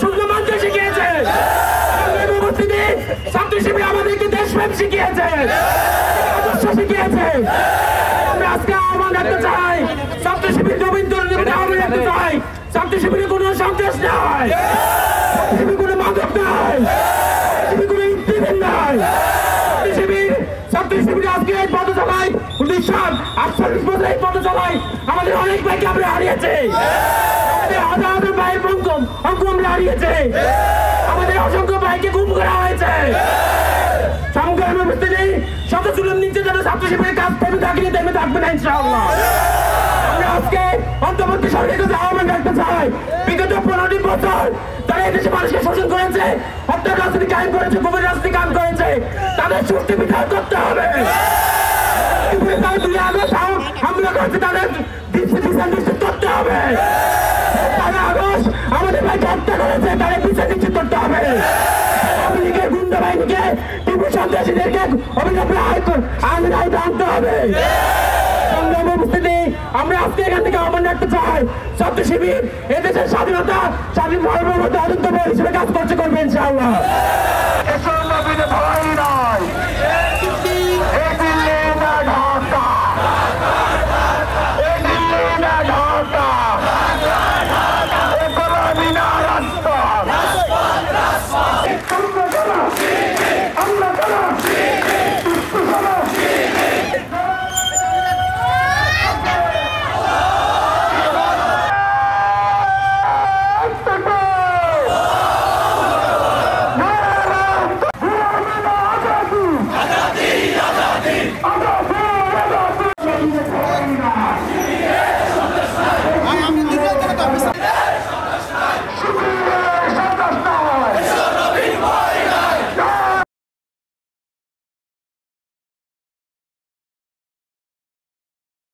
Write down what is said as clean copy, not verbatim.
শুধু মানতে শিখিয়েছে। ছাত্র শিবির আমাদেরকে দেশপ্রেম শিখিয়েছে, আদর্শ শিখিয়েছে। আমরা আজকে আহ্বান রাখতে চাই, ছাত্র শিবির রবীন্দ্র আহ্বান রাখতে চাই, ছাত্র শিবিরে কোনো সন্ত্রাস নাই, ছাত্র শিবির কোনো মাদক নাই, ছাত্র শিবির কোনো ইন্টিগ্রেশন নাই। ছাত্র শিবির আজকে এই পথচলায় 1948 বছর এই পথচলায় আমাদের অনেক ভাইকে আমরা হারিয়েছি, আমাদের হাজার হাজার ভাইয়ের অঙ্ক আমরা হারিয়েছি, আমাদের অসংখ্য ভাইকে গুম করা হয়েছে। সংগ্রামের ভিত্তিতে শত জুলুম নির্যাতন ছাত্র শিবিরের কাজ থেমে থাকলে থেমে থাকবে না ইনশাআল্লাহ। আমরা আজকে অন্তর্বর্তী সরকারের কাছে আহ্বান রাখতে চাই, বিগত 15 বছর তারা এদেশে মানুষকে শোষণ করেছে, হত্যা রাজনীতি কায়েম করেছে, গভীর রাজনীতি কায়েম করেছে, তাদের সুষ্ঠু বিচার করতে হবে। তারা 2 আগস্ট হামলা করেছে, তাদের বিচার নিশ্চিত করতে হবে। 15 আগস্ট আমাদের ভাইকে হত্যা করেছে, তাদের বিচার নিশ্চিত করতে হবে। আওয়ামী লীগের গুন্ডা বাহিনীকে, টিপু সন্ত্রাসীদেরকে অবিলম্বে আইনের আওতায় আনতে হবে। সংগ্রাম উপস্থিতি আমরা আজকে এখান থেকে আহ্বান রাখতে চাই, ছাত্র শিবির এদেশের স্বাধীনতা, স্বাধীন সার্বভৌমত্ব হিসেবে কাজ করবে ইনশাআল্লাহ।